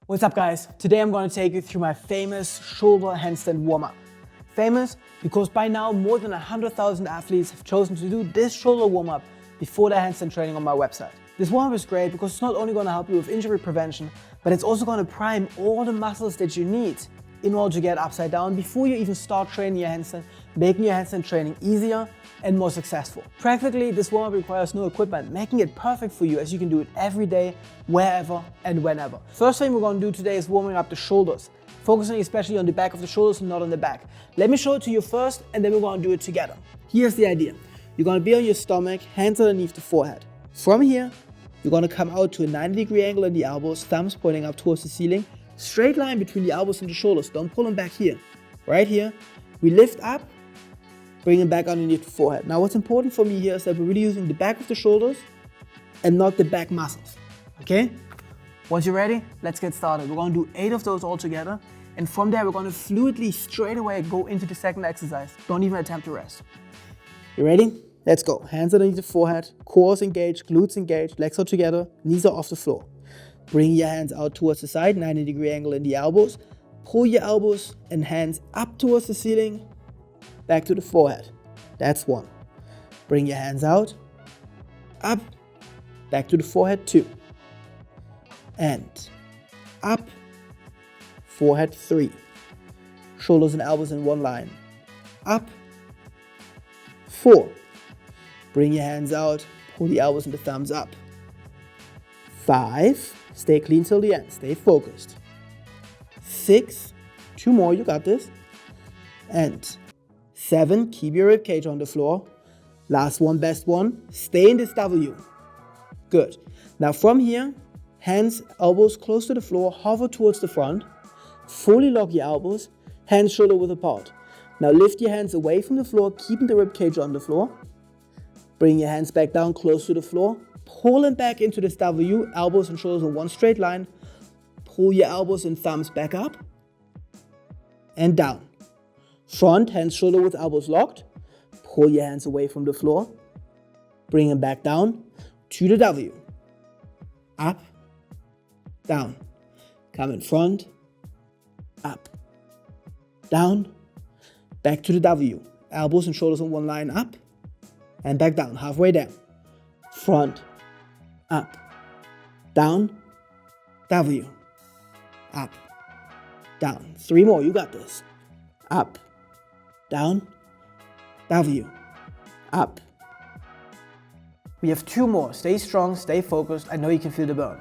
What's up guys? Today I'm going to take you through my famous shoulder handstand warm-up. Famous because by now more than 100,000 athletes have chosen to do this shoulder warm-up before their handstand training on my website. This warm-up is great because it's not only going to help you with injury prevention, but it's also going to prime all the muscles that you need in order to get upside down before you even start training your handstand, making your handstand training easier and more successful. Practically, this warm-up requires no equipment, making it perfect for you as you can do it every day, wherever and whenever. First thing we're going to do today is warming up the shoulders, focusing especially on the back of the shoulders and not on the back. Let me show it to you first and then we're going to do it together. Here's the idea. You're going to be on your stomach, hands underneath the forehead. From here, you're going to come out to a 90-degree angle in the elbows, thumbs pointing up towards the ceiling. Straight line between the elbows and the shoulders. Don't pull them back here. Right here. We lift up, bring them back underneath the forehead. Now what's important for me here is that we're really using the back of the shoulders and not the back muscles. Okay? Once you're ready, let's get started. We're going to do 8 of those all together. And from there, we're going to fluidly straight away go into the second exercise. Don't even attempt to rest. You ready? Let's go. Hands underneath the forehead, core is engaged, glutes engaged, legs are together, knees are off the floor. Bring your hands out towards the side, 90-degree angle in the elbows. Pull your elbows and hands up towards the ceiling, back to the forehead. That's 1. Bring your hands out, up, back to the forehead, 2. And up, forehead, 3. Shoulders and elbows in one line. Up, 4. Bring your hands out, pull the elbows and the thumbs up. 5. Stay clean till the end. Stay focused. 6. 2 more. You got this. And 7. Keep your ribcage on the floor. Last one, best one. Stay in this W. Good. Now from here, hands, elbows close to the floor. Hover towards the front. Fully lock your elbows. Hands shoulder width apart. Now lift your hands away from the floor, keeping the ribcage on the floor. Bring your hands back down close to the floor. Pull them back into this W, elbows and shoulders in one straight line. Pull your elbows and thumbs back up and down. Front, hands shoulder width, elbows locked. Pull your hands away from the floor. Bring them back down to the W. Up, down. Come in front, up, down, back to the W. Elbows and shoulders in one line, up and back down, halfway down. Front, up, down, W, up, down. 3 more, you got this. Up, down, W, up. We have 2 more. Stay strong, stay focused. I know you can feel the burn.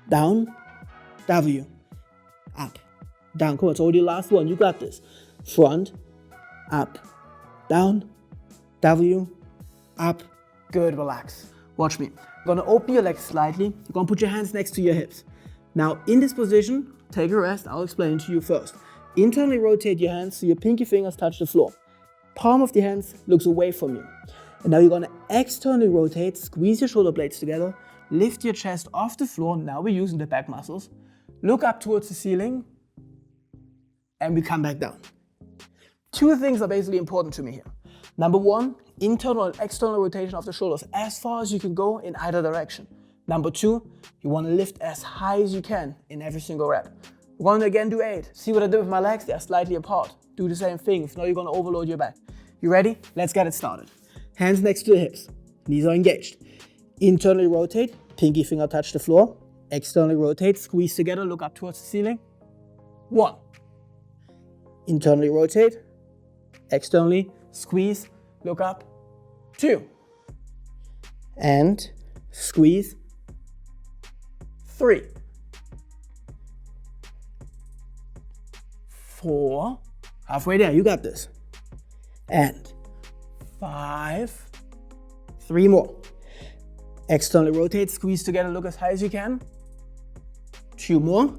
Down, W, up, down. Come on, it's already the last one. You got this. Front, up, down, W, up. Good, relax. Watch me. You're gonna open your legs slightly. You're gonna put your hands next to your hips. Now in this position, take a rest. I'll explain it to you first. Internally rotate your hands so your pinky fingers touch the floor. Palm of the hands looks away from you. And now you're gonna externally rotate, squeeze your shoulder blades together, lift your chest off the floor. Now we're using the back muscles. Look up towards the ceiling, and we come back down. 2 things are basically important to me here. Number 1, internal and external rotation of the shoulders as far as you can go in either direction. Number 2, you want to lift as high as you can in every single rep. We're going to again do 8. See what I did with my legs? They're slightly apart. Do the same thing. If not, you're going to overload your back. You ready? Let's get it started. Hands next to the hips. Knees are engaged. Internally rotate. Pinky finger touch the floor. Externally rotate. Squeeze together. Look up towards the ceiling. 1. Internally rotate. Externally squeeze. Look up. 2. And squeeze. 3. 4. Halfway there, you got this. And 5. 3 more. Externally rotate, squeeze together, look as high as you can. 2 more.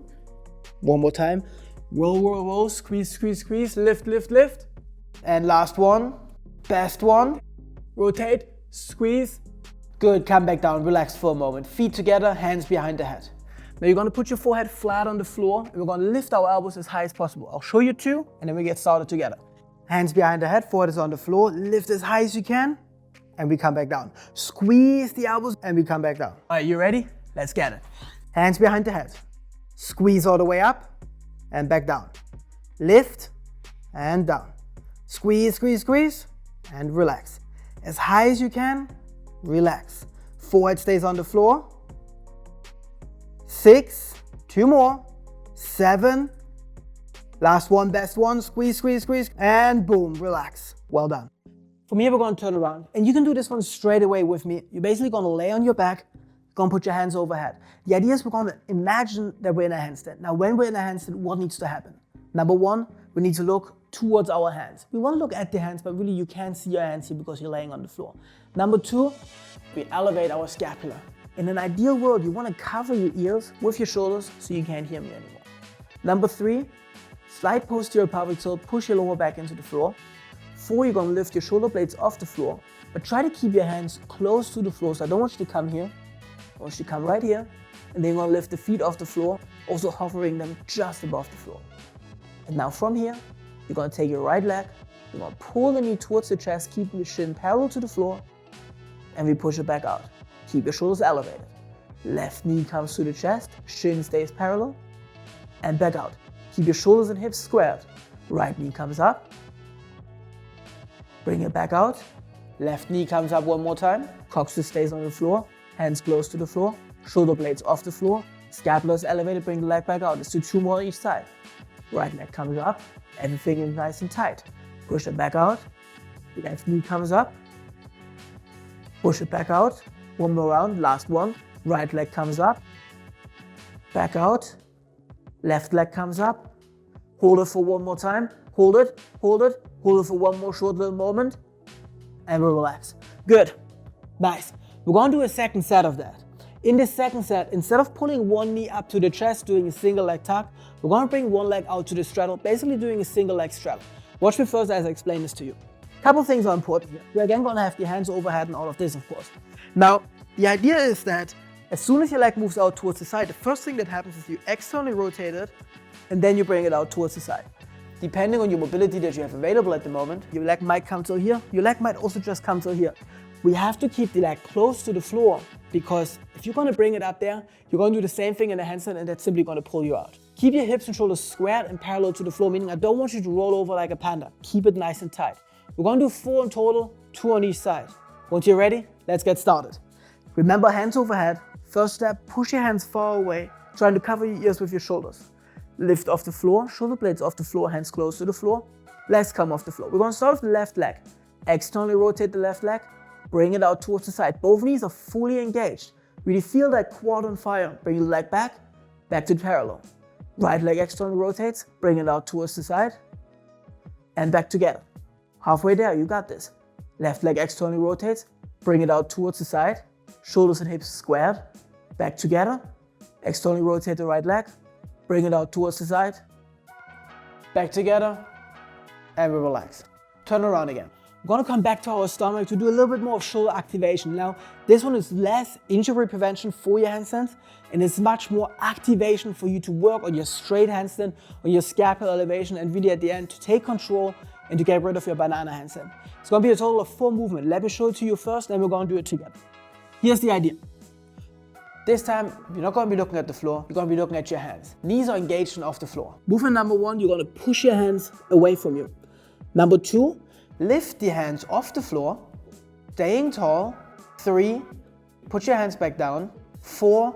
1 more time. Roll, roll, roll, squeeze, squeeze, squeeze, lift, lift, lift. And last one, best one. Rotate, squeeze. Good, come back down, relax for a moment. Feet together, hands behind the head. Now you're gonna put your forehead flat on the floor and we're gonna lift our elbows as high as possible. I'll show you 2 and then we get started together. Hands behind the head, forehead is on the floor, lift as high as you can and we come back down. Squeeze the elbows and we come back down. All right, you ready? Let's get it. Hands behind the head. Squeeze all the way up and back down. Lift and down. Squeeze, squeeze, squeeze, and relax. As high as you can, relax. Forehead stays on the floor. 6, 2 more, 7, last one, best one, squeeze, squeeze, squeeze, and boom, relax. Well done. From here, we're gonna turn around, and you can do this one straight away with me. You're basically gonna lay on your back, gonna put your hands overhead. The idea is we're gonna imagine that we're in a handstand. Now, when we're in a handstand, what needs to happen? Number one, we need to look towards our hands. We wanna look at the hands, but really you can't see your hands here because you're laying on the floor. Number two, we elevate our scapula. In an ideal world, you wanna cover your ears with your shoulders so you can't hear me anymore. Number three, slight posterior pelvic tilt, push your lower back into the floor. 4, you're gonna lift your shoulder blades off the floor, but try to keep your hands close to the floor. So I don't want you to come here, I want you to come right here, and then you're gonna lift the feet off the floor, also hovering them just above the floor. And now from here, you're gonna take your right leg, you're gonna pull the knee towards the chest, keeping the shin parallel to the floor, and we push it back out. Keep your shoulders elevated. Left knee comes to the chest, shin stays parallel, and back out. Keep your shoulders and hips squared. Right knee comes up, bring it back out. Left knee comes up one more time, coccyx stays on the floor, hands close to the floor, shoulder blades off the floor, scapula is elevated, bring the leg back out. Let's do 2 more on each side. Right leg comes up, everything is nice and tight. Push it back out, left knee comes up, push it back out. One more round, last one. Right leg comes up, back out, left leg comes up. Hold it for one more time, hold it, hold it, hold it for one more short little moment, and we'll relax. Good, nice. We're gonna do a second set of that. In this second set, instead of pulling one knee up to the chest, doing a single leg tuck, we're gonna bring one leg out to the straddle, basically doing a single leg straddle. Watch me first as I explain this to you. Couple things are important here. We're again gonna have your hands overhead and all of this, of course. Now, the idea is that as soon as your leg moves out towards the side, the first thing that happens is you externally rotate it, and then you bring it out towards the side. Depending on your mobility that you have available at the moment, your leg might come till here, your leg might also just come till here. We have to keep the leg close to the floor, because if you're gonna bring it up there, you're gonna do the same thing in a handstand, and that's simply gonna pull you out. Keep your hips and shoulders squared and parallel to the floor, meaning I don't want you to roll over like a panda. Keep it nice and tight. We're gonna do 4 in total, 2 on each side. Once you're ready, let's get started. Remember, hands overhead. First step, push your hands far away, trying to cover your ears with your shoulders. Lift off the floor, shoulder blades off the floor, hands close to the floor. Legs come off the floor. We're gonna start with the left leg. Externally rotate the left leg, bring it out towards the side. Both knees are fully engaged. Really feel that quad on fire. Bring the leg back, back to parallel. Right leg externally rotates, bring it out towards the side, and back together. Halfway there, you got this. Left leg externally rotates, bring it out towards the side, shoulders and hips squared, back together. Externally rotate the right leg, bring it out towards the side, back together, and we relax. Turn around again. We're gonna come back to our stomach to do a little bit more of shoulder activation. Now, this one is less injury prevention for your handstands, and it's much more activation for you to work on your straight handstand, on your scapula elevation, and really at the end to take control and to get rid of your banana handstand. It's gonna be a total of 4 movements. Let me show it to you first, then we're gonna do it together. Here's the idea. This time, you're not gonna be looking at the floor, you're gonna be looking at your hands. Knees are engaged and off the floor. Movement number 1, you're gonna push your hands away from you. Number 2, lift the hands off the floor, staying tall. 3, put your hands back down. 4,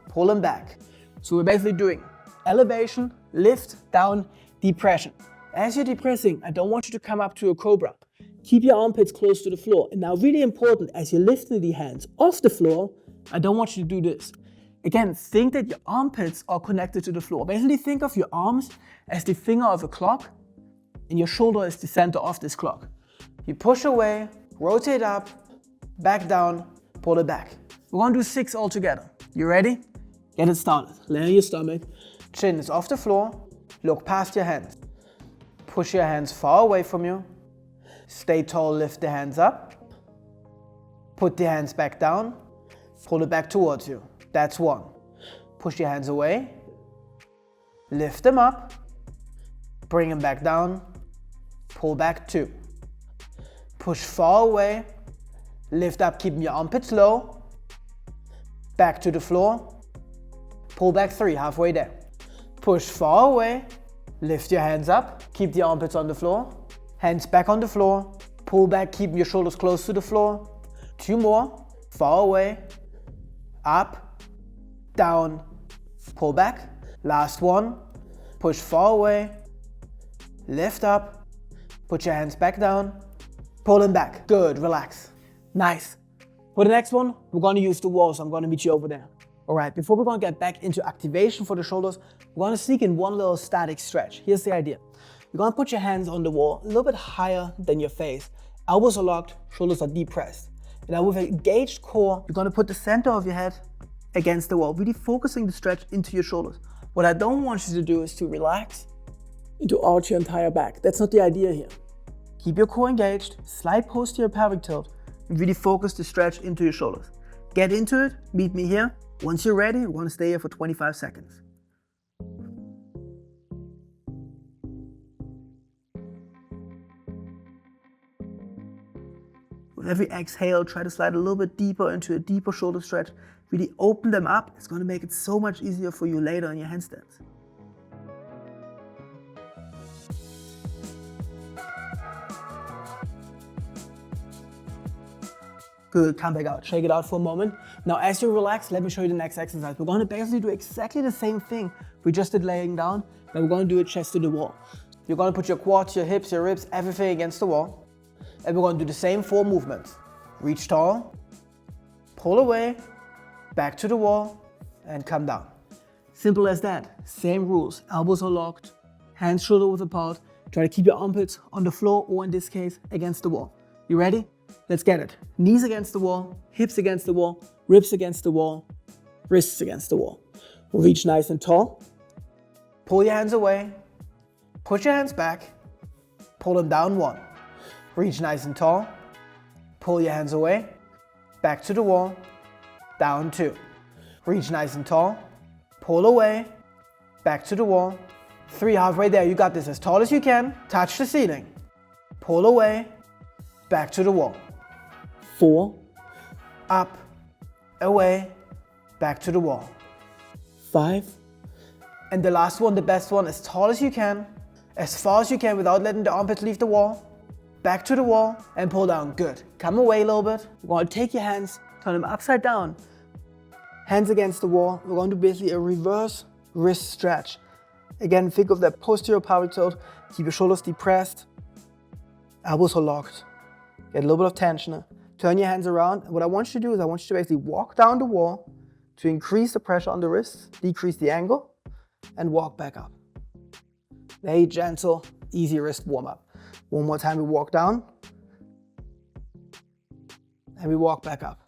pull them back. So we're basically doing elevation, lift, down, depression. As you're depressing, I don't want you to come up to a cobra. Keep your armpits close to the floor. And now really important, as you're lifting the hands off the floor, I don't want you to do this. Again, think that your armpits are connected to the floor. Basically think of your arms as the finger of a clock, and your shoulder is the center of this clock. You push away, rotate up, back down, pull it back. We're gonna do 6 all together. You ready? Get it started. Lay on your stomach, chin is off the floor, look past your hands. Push your hands far away from you. Stay tall, lift the hands up. Put the hands back down, pull it back towards you. That's 1. Push your hands away, lift them up, bring them back down, pull back 2. Push far away, lift up, keeping your armpits low, back to the floor, pull back 3, halfway there. push far away, lift your hands up, keep the armpits on the floor, hands back on the floor, pull back, keep your shoulders close to the floor. 2 more, far away, up, down, pull back. Last one, push far away, lift up, put your hands back down, pull them back. Good, relax. Nice. For the next one, we're gonna use the wall, so I'm gonna meet you over there. All right, before we're gonna get back into activation for the shoulders, we're gonna sneak in one little static stretch. Here's the idea. You're gonna put your hands on the wall a little bit higher than your face. Elbows are locked, shoulders are depressed. And now with an engaged core, you're gonna put the center of your head against the wall, really focusing the stretch into your shoulders. What I don't want you to do is to relax and to arch your entire back. That's not the idea here. Keep your core engaged, slight posterior pelvic tilt, and really focus the stretch into your shoulders. Get into it, meet me here. Once you're ready, we're gonna stay here for 25 seconds. With every exhale, try to slide a little bit deeper into a deeper shoulder stretch. Really open them up. It's gonna make it so much easier for you later in your handstands. Good, come back out, shake it out for a moment. Now as you relax, let me show you the next exercise. We're gonna basically do exactly the same thing we just did laying down, but we're gonna do it chest to the wall. You're gonna put your quads, your hips, your ribs, everything against the wall. And we're gonna do the same 4 movements. Reach tall, pull away, back to the wall, and come down. Simple as that. Same rules. Elbows are locked, hands shoulder width apart. Try to keep your armpits on the floor, or in this case, against the wall. You ready? Let's get it. Knees against the wall, hips against the wall, ribs against the wall, wrists against the wall. We'll reach nice and tall. Pull your hands away. Put your hands back. Pull them down 1. Reach nice and tall. Pull your hands away. Back to the wall. Down 2. Reach nice and tall. Pull away. Back to the wall. 3, halfway there. You got this. As tall as you can. Touch the ceiling. Pull away. Back to the wall. 4. Up. Away. Back to the wall. 5. And the last one, the best one, as tall as you can. As far as you can without letting the armpits leave the wall. Back to the wall and pull down. Good. Come away a little bit. We're going to take your hands, turn them upside down. Hands against the wall. We're going to do basically a reverse wrist stretch. Again, think of that posterior pelvic tilt. Keep your shoulders depressed. Elbows are locked. Get a little bit of tension. Turn your hands around. And what I want you to do is I want you to basically walk down the wall to increase the pressure on the wrists, decrease the angle, and walk back up. Very gentle, easy wrist warm up. One more time, we walk down. And we walk back up.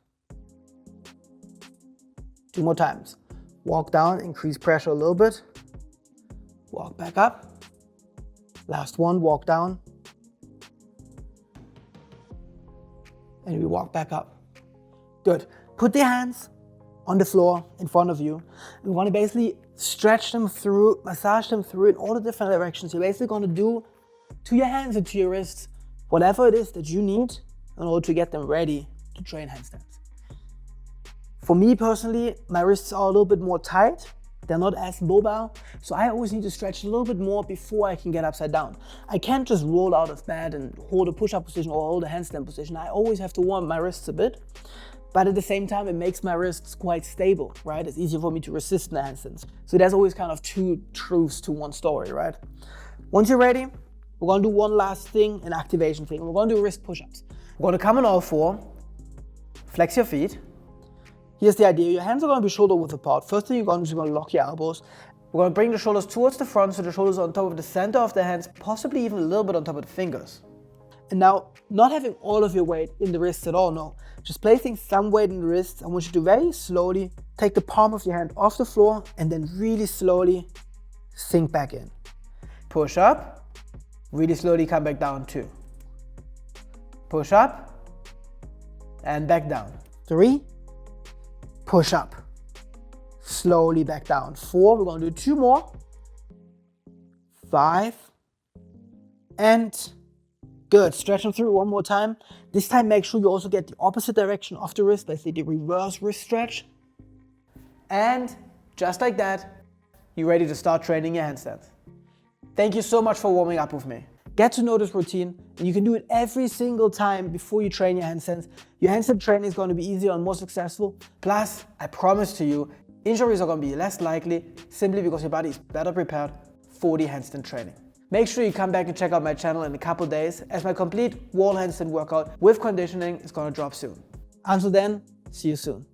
2 more times. Walk down, increase pressure a little bit. Walk back up. Last one, walk down. And we walk back up. Good. Put the hands on the floor in front of you. We want to basically stretch them through, massage them through in all the different directions. You're basically going to do to your hands and to your wrists whatever it is that you need in order to get them ready to train handstands. For me personally, my wrists are a little bit more tight. They're not as mobile, so I always need to stretch a little bit more before I can get upside down. I can't just roll out of bed and hold a push-up position or hold a handstand position. I always have to warm my wrists a bit, but at the same time, it makes my wrists quite stable, right? It's easier for me to resist in the handstands. So there's always kind of 2 truths to one story, right? Once you're ready, we're gonna do one last thing, an activation thing. We're gonna do wrist push-ups. We're gonna come on all 4, flex your feet. Here's the idea, your hands are gonna be shoulder width apart. First thing you're gonna do is you're gonna lock your elbows. We're gonna bring the shoulders towards the front so the shoulders are on top of the center of the hands, possibly even a little bit on top of the fingers. And now, not having all of your weight in the wrists at all, no. Just placing some weight in the wrists. I want you to very slowly take the palm of your hand off the floor and then really slowly sink back in. Push up, really slowly come back down 2. Push up, and back down. 3, push up, slowly back down. 4, we're gonna do 2 more. 5, and good, stretch them through one more time. This time make sure you also get the opposite direction of the wrist, basically the reverse wrist stretch. And just like that, you're ready to start training your handstands. Thank you so much for warming up with me. Get to know this routine, and you can do it every single time before you train your handstands. Your handstand training is going to be easier and more successful. Plus, I promise to you, injuries are going to be less likely simply because your body is better prepared for the handstand training. Make sure you come back and check out my channel in a couple days, as my complete wall handstand workout with conditioning is going to drop soon. Until then, see you soon.